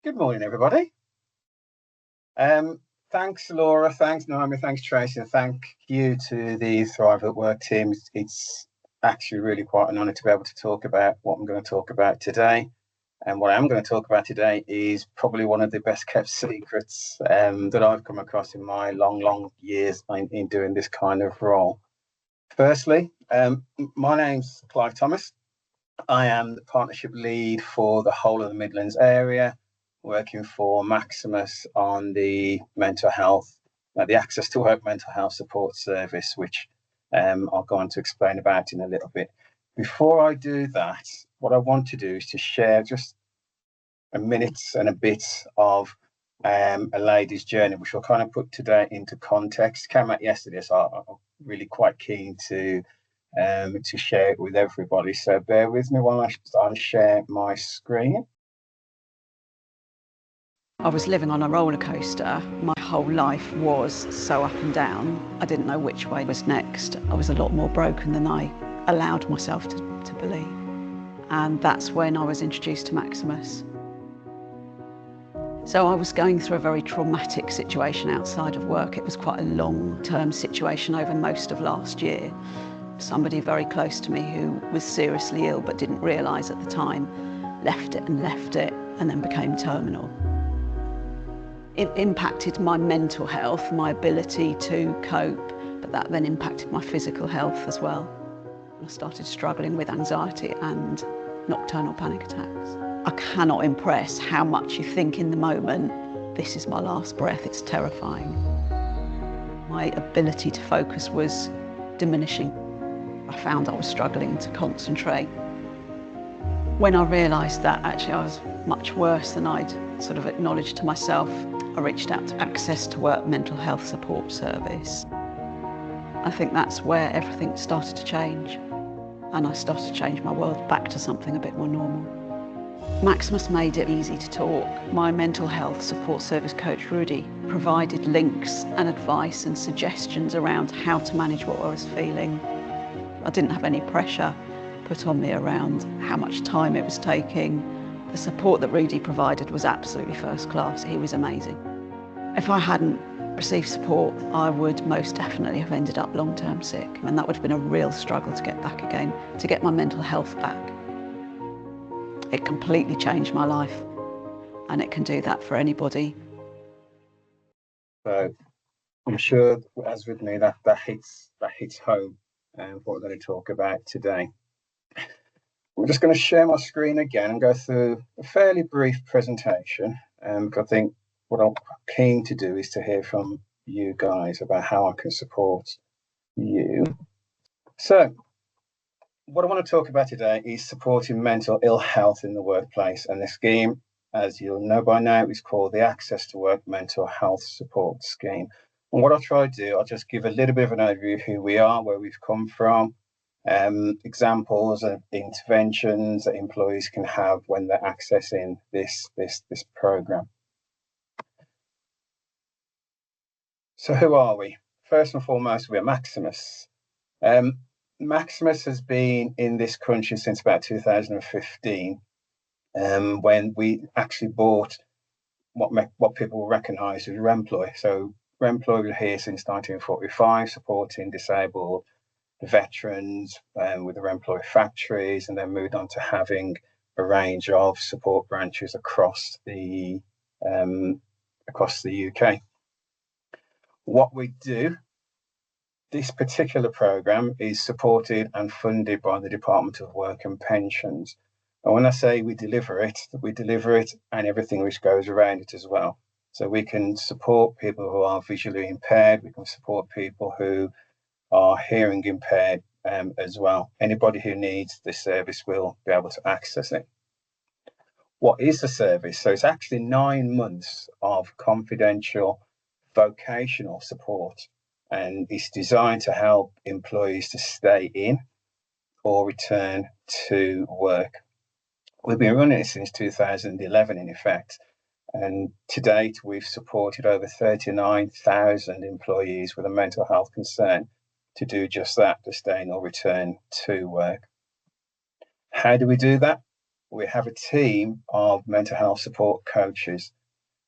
Good morning, everybody. Thanks, Laura. Thanks, Naomi. Thanks, Tracy. And thank you to the Thrive at Work team. It's actually really quite an honour to be able to talk about what I'm going to talk about today. And what I am going to talk about today is probably one of the best kept secrets that I've come across in my long years in doing this kind of role. Firstly, my name's Clive Thomas. I am the partnership lead for the whole of the Midlands area, working for Maximus on the mental health, the Access to Work mental health support service, which I'll go on to explain about in a little bit. Before I do that, what I want to do is to share just a minute and a bit of a lady's journey, which will kind of put today into context. Came out yesterday, so I'm really quite keen to share it with everybody. So bear with me while I share my screen. I was living on a roller coaster. My whole life was so up and down. I didn't know which way was next. I was a lot more broken than I allowed myself to believe. And that's when I was introduced to Maximus. So I was going through a very traumatic situation outside of work. It was quite a long-term situation over most of last year. Somebody very close to me who was seriously ill but didn't realise at the time left it and then became terminal. It impacted my mental health, my ability to cope, but that then impacted my physical health as well. I started struggling with anxiety and nocturnal panic attacks. I cannot impress how much you think in the moment, this is my last breath. It's terrifying. My ability to focus was diminishing. I found I was struggling to concentrate. When I realised that actually I was much worse than I'd sort of acknowledged to myself, I reached out to Access to Work mental health support service. I think that's where everything started to change, and I started to change my world back to something a bit more normal. Maximus made it easy to talk. My mental health support service coach, Rudy, provided links and advice and suggestions around how to manage what I was feeling. I didn't have any pressure put on me around how much time it was taking. The support that Rudy provided was absolutely first class. He was amazing. If I hadn't received support, I would most definitely have ended up long-term sick, and that would have been a real struggle to get back again, to get my mental health back. It completely changed my life, and it can do that for anybody. So I'm sure, as with me, that hits home what we're going to talk about today. I'm just going to share my screen again and go through a fairly brief presentation. Because I think what I'm keen to do is to hear from you guys about how I can support you. So what I want to talk about today is supporting mental ill health in the workplace. And the scheme, as you'll know by now, is called the Access to Work Mental Health Support Scheme. And what I'll try to do, I'll just give a little bit of an overview of who we are, where we've come from, examples of interventions that employees can have when they're accessing this program. So who are we? First and foremost, we're Maximus. Maximus has been in this country since about 2015, when we actually bought what people recognise as Employ. So Employ was here since 1945, supporting disabled veterans with their Employ factories, and then moved on to having a range of support branches across the UK. What we do, this particular programme is supported and funded by the Department of Work and Pensions. And when I say we deliver it and everything which goes around it as well. So we can support people who are visually impaired, we can support people who are hearing impaired as well. Anybody who needs this service will be able to access it. What is the service? So it's actually 9 months of confidential vocational support, and it's designed to help employees to stay in or return to work. We've been running it since 2011 in effect, and to date we've supported over 39,000 employees with a mental health concern to do just that, to stay in or return to work. How do we do that? we have a team of mental health support coaches.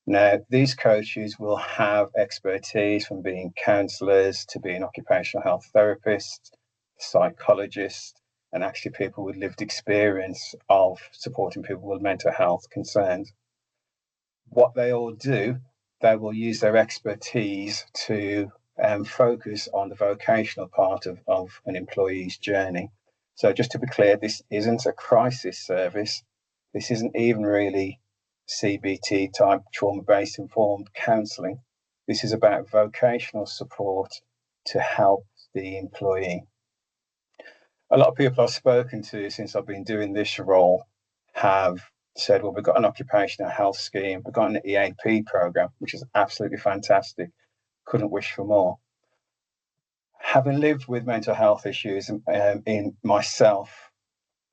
Now, these coaches will have expertise from being counsellors to being occupational health therapists, psychologists, and actually people with lived experience of supporting people with mental health concerns. What they all do, they will use their expertise to focus on the vocational part of an employee's journey. So just to be clear, this isn't a crisis service. This isn't even really CBT type trauma-based informed counselling. This is about vocational support to help the employee. A lot of people I've spoken to since I've been doing this role have said, well, we've got an occupational health scheme, we've got an EAP program, which is absolutely fantastic. Couldn't wish for more. Having lived with mental health issues in myself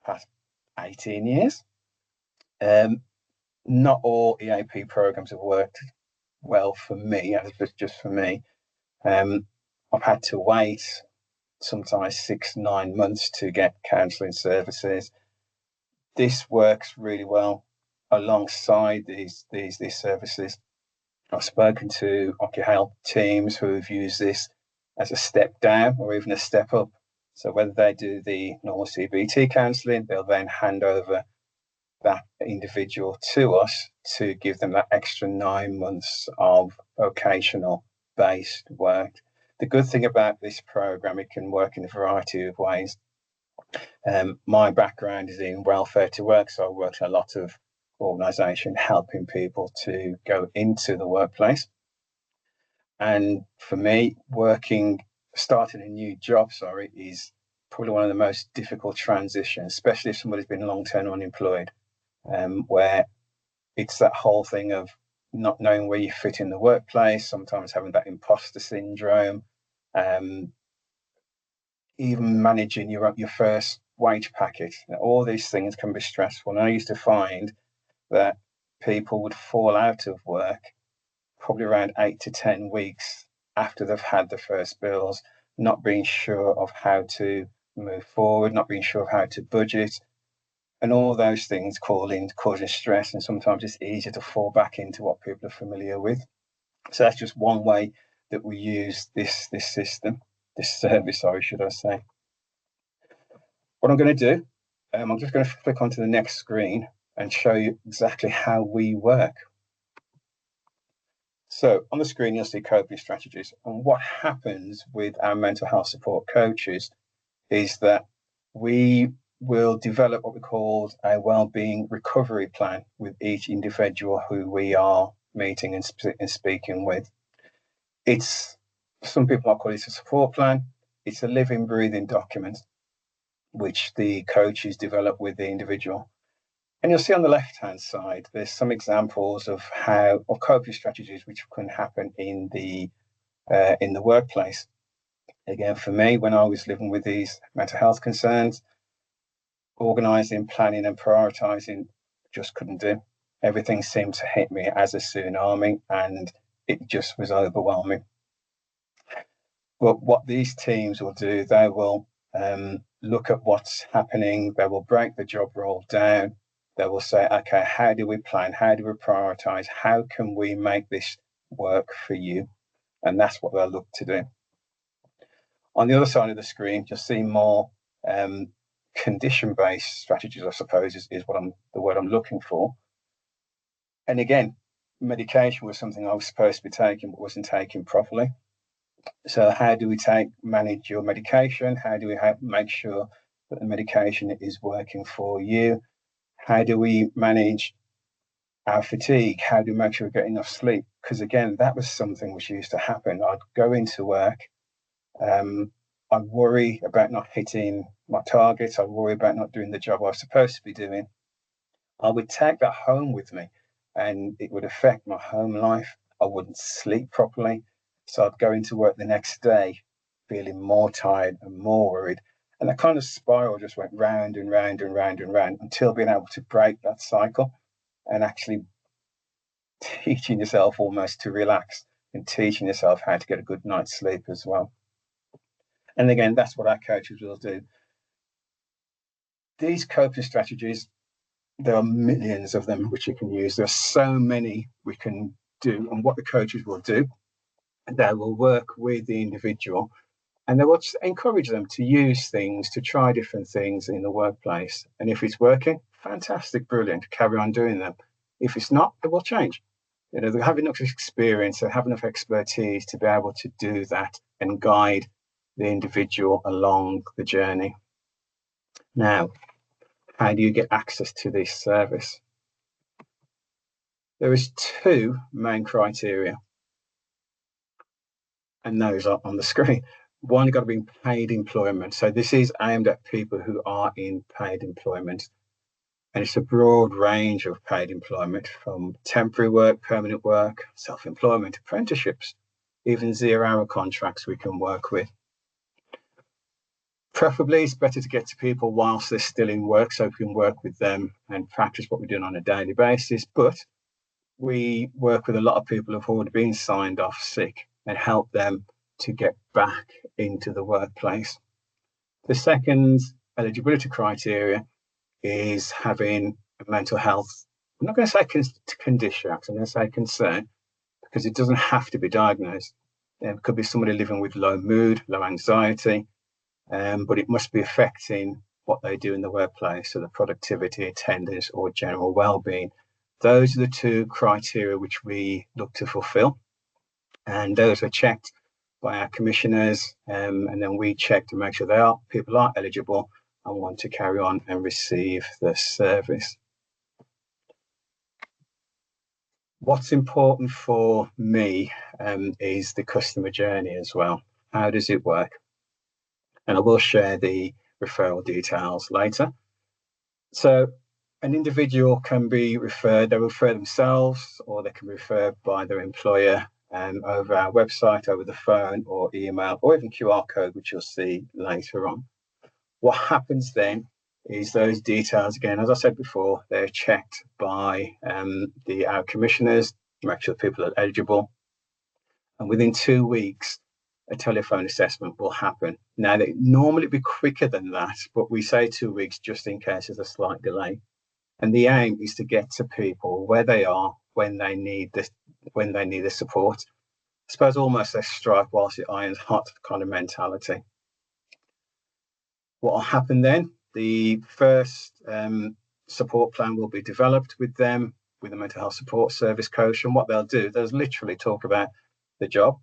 past 18 years, not all EAP programs have worked well for me, as just for me. I've had to wait sometimes 6-9 months to get counselling services. This works really well alongside these services. I've spoken to occupational teams who have used this as a step down or even a step up. So whether they do the normal CBT counselling, they'll then hand over that individual to us to give them that extra 9 months of vocational based work. The good thing about this program, it can work in a variety of ways. My background is in welfare to work, so I work in a lot of organisation helping people to go into the workplace. And for me, starting a new job, is probably one of the most difficult transitions, especially if somebody's been long-term unemployed, where it's that whole thing of not knowing where you fit in the workplace, sometimes having that imposter syndrome, even managing your first wage packet. All these things can be stressful. And I used to find that people would fall out of work probably around 8 to 10 weeks after they've had the first bills, not being sure of how to move forward, not being sure of how to budget, and all those things causing stress. And sometimes it's easier to fall back into what people are familiar with. So that's just one way that we use this system, this service, should I say. What I'm going to do, I'm just going to flick onto the next screen and show you exactly how we work. So on the screen, you'll see coping strategies. And what happens with our mental health support coaches is that we will develop what we call a wellbeing recovery plan with each individual who we are meeting and speaking with. Some people might call it a support plan. It's a living, breathing document which the coaches develop with the individual. And you'll see on the left-hand side, there's some examples of coping strategies which can happen in the workplace. Again, for me, when I was living with these mental health concerns, organising, planning, and prioritising just couldn't do. Everything seemed to hit me as a tsunami, and it just was overwhelming. But what these teams will do, they will look at what's happening. They will break the job role down. They will say, okay, how do we plan? How do we prioritize? How can we make this work for you? And that's what they'll look to do. On the other side of the screen, you'll see more condition-based strategies, I suppose, is the word I'm looking for. And again, medication was something I was supposed to be taking, but wasn't taking properly. So how do we manage your medication? How do we make sure that the medication is working for you? How do we manage our fatigue? How do we make sure we get enough sleep? Because again, that was something which used to happen. I'd go into work, I'd worry about not hitting my targets. I'd worry about not doing the job I was supposed to be doing. I would take that home with me and it would affect my home life. I wouldn't sleep properly. So I'd go into work the next day feeling more tired and more worried. And that kind of spiral just went round and round and round and round until being able to break that cycle and actually teaching yourself almost to relax and teaching yourself how to get a good night's sleep as well. And again, that's what our coaches will do. These coping strategies, There are millions of them which you can use. There are so many we can do. And what the coaches will do, they will work with the individual and they will just encourage them to use things, to try different things in the workplace. And if it's working, fantastic, brilliant, carry on doing them. If it's not, it will change. They have enough experience, they have enough expertise to be able to do that and guide the individual along the journey. Now, how do you get access to this service? There is two main criteria, and those are on the screen. One, you've got to be in paid employment. So this is aimed at people who are in paid employment. And it's a broad range of paid employment, from temporary work, permanent work, self-employment, apprenticeships, even zero-hour contracts we can work with. Preferably, it's better to get to people whilst they're still in work so we can work with them and practice what we're doing on a daily basis. But we work with a lot of people who've already been signed off sick and help them to get back into the workplace. The second eligibility criteria is having a mental health, I'm not going to say condition, I'm going to say concern, because it doesn't have to be diagnosed. It could be somebody living with low mood, low anxiety, but it must be affecting what they do in the workplace, so the productivity, attendance, or general well-being. Those are the two criteria which we look to fulfill, and those are checked by our commissioners, and then we check to make sure people are eligible and want to carry on and receive the service. What's important for me is the customer journey as well. How does it work? And I will share the referral details later. So an individual can be referred, they refer themselves, or they can be referred by their employer over our website, over the phone or email, or even QR code, which you'll see later on. What happens then is those details, again, as I said before, they're checked by our commissioners to make sure people are eligible. And within 2 weeks, a telephone assessment will happen. Now, they normally be quicker than that, but we say 2 weeks just in case there's a slight delay. And the aim is to get to people where they are when they need the support. I suppose almost a strike whilst the iron's hot kind of mentality. What will happen then? The first support plan will be developed with them, with the mental health support service coach. And what they'll do, they'll literally talk about the job.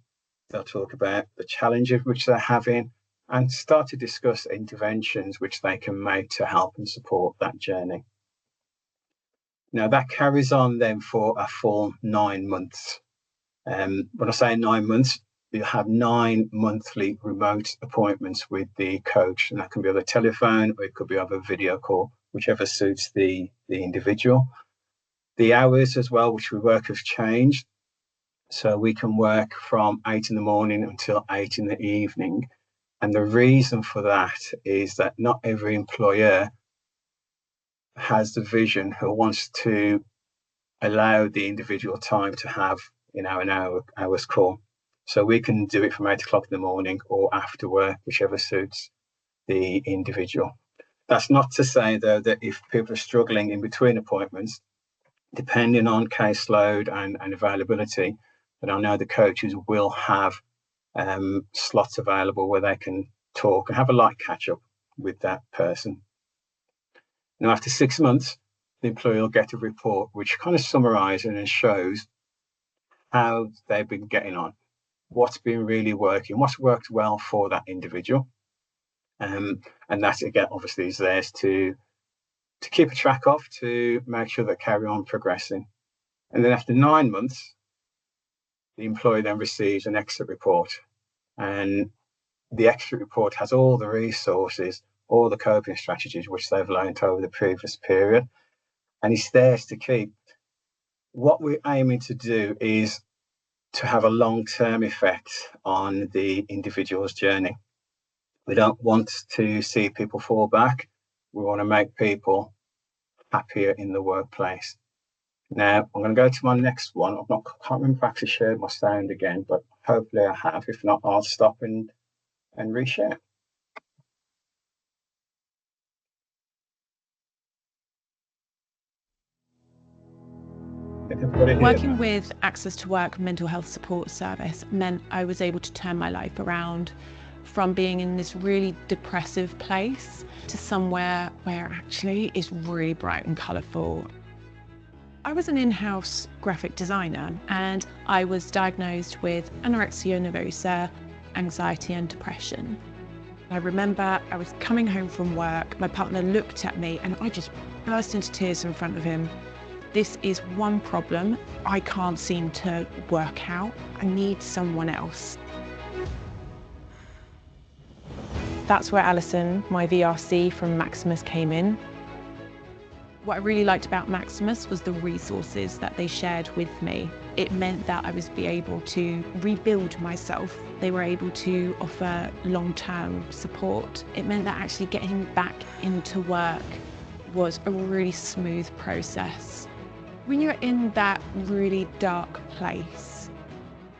They'll talk about the challenges which they're having and start to discuss interventions which they can make to help and support that journey. Now, that carries on then for a full 9 months. When I say 9 months, you have 9 monthly remote appointments with the coach, and that can be over telephone or it could be over video call, whichever suits the individual. The hours as well, which we work, have changed. So we can work from 8 in the morning until 8 in the evening. And the reason for that is that not every employer has the vision who wants to allow the individual time to have an hour's call. So we can do it from 8 o'clock in the morning or after work, whichever suits the individual. That's not to say, though, that if people are struggling in between appointments, depending on caseload and availability, that I know the coaches will have slots available where they can talk and have a light catch up with that person. Now, after 6 months, the employer will get a report which kind of summarizes and shows how they've been getting on, what's been really working, what's worked well for that individual. And that, again, obviously is theirs to keep a track of, to make sure they carry on progressing. And then after 9 months, the employee then receives an exit report. And the exit report has all the resources, all the coping strategies which they've learned over the previous period. And it's theirs to keep. What we're aiming to do is to have a long-term effect on the individual's journey. We don't want to see people fall back. We want to make people happier in the workplace. Now, I'm going to go to my next one. I can't remember if I actually shared my sound again, but hopefully I have. If not, I'll stop and reshare. Can everybody hear Working that? with Access to Work mental health support service meant I was able to turn my life around from being in this really depressive place to somewhere where actually is really bright and colourful. I was an in-house graphic designer and I was diagnosed with anorexia nervosa, anxiety and depression. I remember I was coming home from work, my partner looked at me and I just burst into tears in front of him. This is one problem I can't seem to work out. I need someone else. That's where Alison, my VRC from Maximus, came in. What I really liked about Maximus was the resources that they shared with me. It meant that I was able to rebuild myself. They were able to offer long-term support. It meant that actually getting back into work was a really smooth process. When you're in that really dark place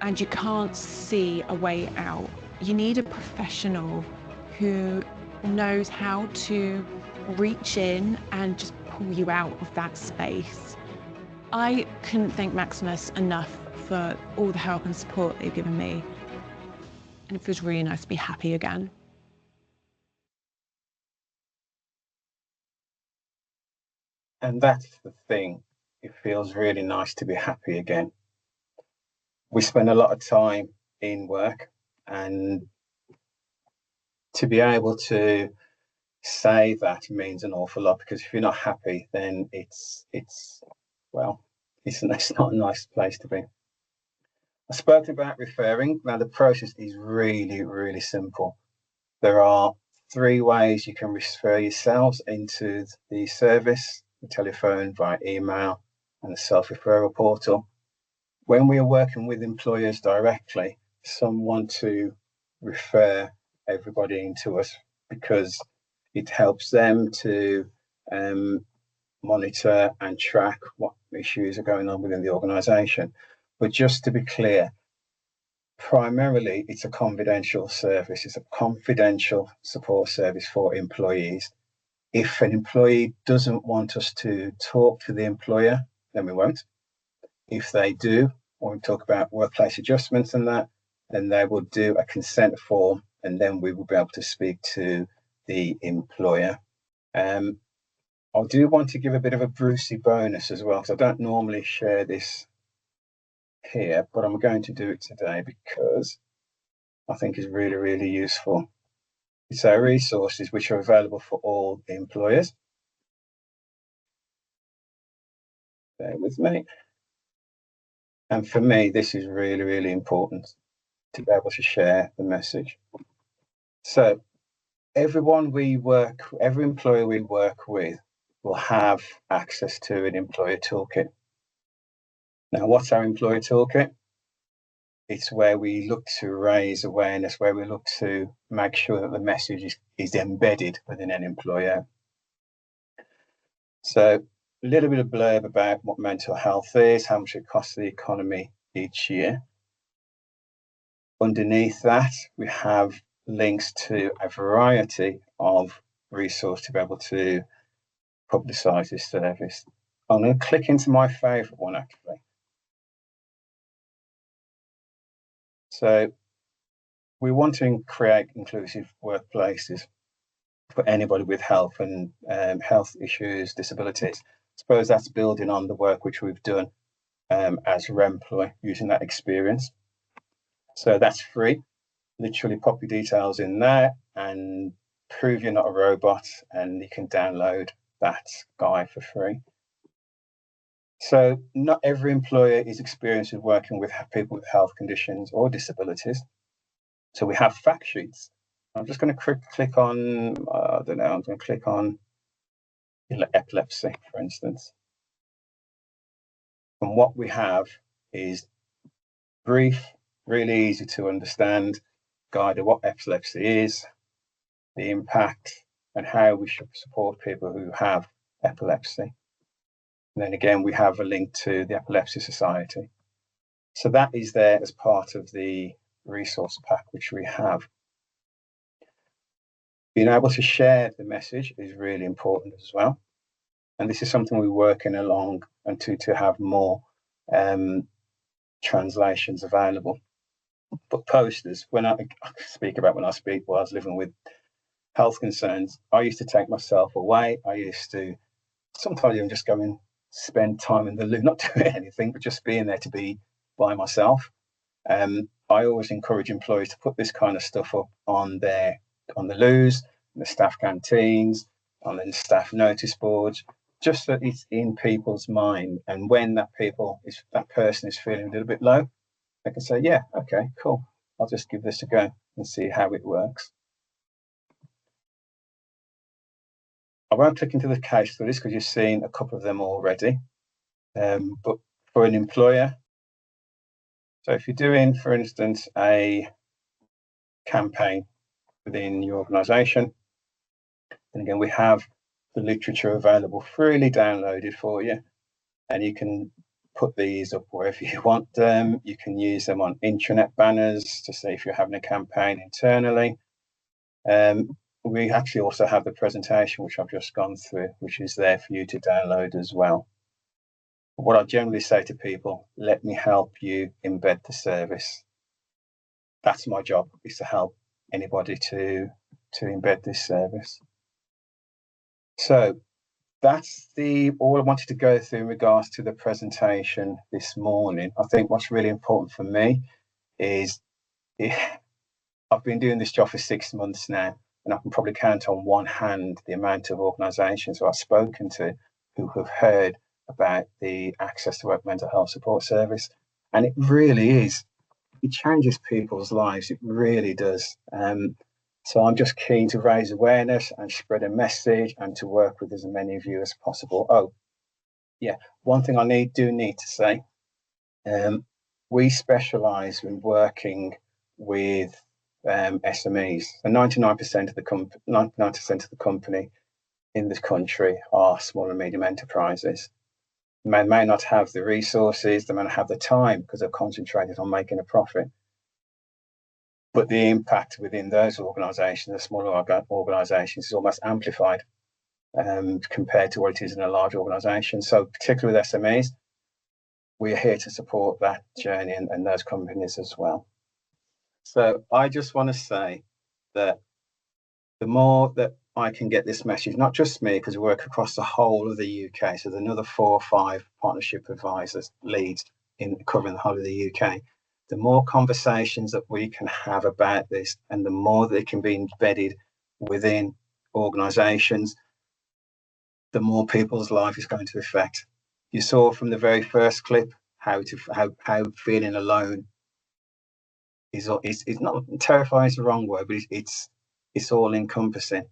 and you can't see a way out, you need a professional who knows how to reach in and just pull you out of that space. I couldn't thank Maximus enough for all the help and support they've given me. And it feels really nice to be happy again. And that's the thing. It feels really nice to be happy again. We spend a lot of time in work, and to be able to say that means an awful lot, because if you're not happy, then well, it's not a nice place to be. I spoke about referring. Now the process is really, really simple. There are 3 ways you can refer yourselves into the service: the telephone, via email, and the self-referral portal. When we are working with employers directly, some want to refer everybody into us because it helps them to monitor and track what issues are going on within the organisation. But just to be clear, primarily it's a confidential service. It's a confidential support service for employees. If an employee doesn't want us to talk to the employer, then we won't. If they do, when we talk about workplace adjustments and that, then they will do a consent form, and then we will be able to speak to the employer. I do want to give a bit of a Brucey bonus as well, because I don't normally share this here, but I'm going to do it today because I think it's really, really useful. It's our resources which are available for all employers. Bear with me. And for me, this is really, really important to be able to share the message. So every employer we work with will have access to an Employer Toolkit. Now, what's our Employer Toolkit? It's where we look to raise awareness, where we look to make sure that the message is embedded within an employer. So a little bit of blurb about what mental health is, how much it costs the economy each year. Underneath that, we have links to a variety of resources to be able to publicise this service. I'm going to click into my favourite one, actually. So we want to create inclusive workplaces for anybody with health and health issues, disabilities. I suppose that's building on the work which we've done as Remploy, using that experience. So that's free. Literally pop your details in there and prove you're not a robot, and you can download that guide for free. So not every employer is experienced with working with people with health conditions or disabilities. So we have fact sheets. I'm just going to click on, I don't know, I'm going to click on epilepsy, for instance. And what we have is brief, really easy to understand guide of what epilepsy is, the impact, and how we should support people who have epilepsy. And then again, we have a link to the Epilepsy Society. So that is there as part of the resource pack which we have. Being able to share the message is really important as well. And this is something we're working along and to have more translations available. But posters, when I speak about when I was living with health concerns, I used to take myself away. I used to sometimes even just go and spend time in the loo, not doing anything, but just being there to be by myself. I always encourage employees to put this kind of stuff up on the loos, the staff canteens, on the staff notice boards, just so it's in people's mind. And when that person is feeling a little bit low, they can say, yeah, okay, cool. I'll just give this a go and see how it works. I won't click into the case studies because you've seen a couple of them already. But for an employer, so if you're doing, for instance, a campaign within your organisation, then again, we have the literature available freely downloaded for you, and you can put these up wherever you want them. You can use them on intranet banners to see if you're having a campaign internally. We actually also have the presentation, which I've just gone through, which is there for you to download as well. What I generally say to people, let me help you embed the service. That's my job, is to help anybody to embed this service. So that's all I wanted to go through in regards to the presentation this morning. I think what's really important for me is I've been doing this job for 6 months now, and I can probably count on one hand the amount of organisations I've spoken to who have heard about the Access to Work Mental Health Support Service. And it really is. It changes people's lives. It really does. So I'm just keen to raise awareness and spread a message and to work with as many of you as possible. Oh, yeah. One thing I do need to say, we specialise in working with SMEs. And 99% of the company in this country are small and medium enterprises. They may not have the resources, they may not have the time because they're concentrated on making a profit. But the impact within those organisations, the smaller organisations, is almost amplified compared to what it is in a large organisation. So particularly with SMEs, we are here to support that journey and those companies as well. So I just want to say that the more that I can get this message, not just me, because we work across the whole of the UK, so there's another 4 or 5 partnership advisors, leads in covering the whole of the UK, the more conversations that we can have about this and the more they can be embedded within organisations, the more people's life is going to affect. You saw from the very first clip how feeling alone is not terrifying, is the wrong word, but it's all encompassing.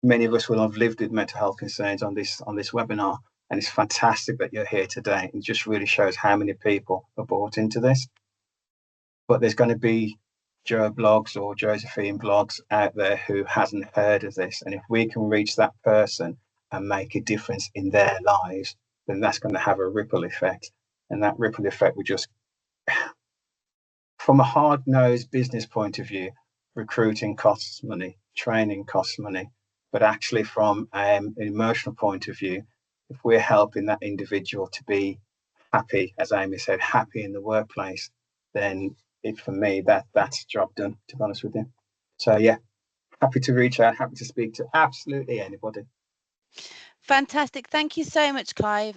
Many of us will have lived with mental health concerns on this webinar, and it's fantastic that you're here today. It just really shows how many people are bought into this. But there's going to be Joe blogs or Josephine blogs out there who hasn't heard of this, and if we can reach that person and make a difference in their lives, then that's going to have a ripple effect, and that ripple effect will just, from a hard-nosed business point of view, recruiting costs money, training costs money, but actually from an emotional point of view, if we're helping that individual to be happy, as Amy said, happy in the workplace, then for me, that's job done, to be honest with you. So yeah, happy to reach out, happy to speak to absolutely anybody. Fantastic. Thank you so much, Clive.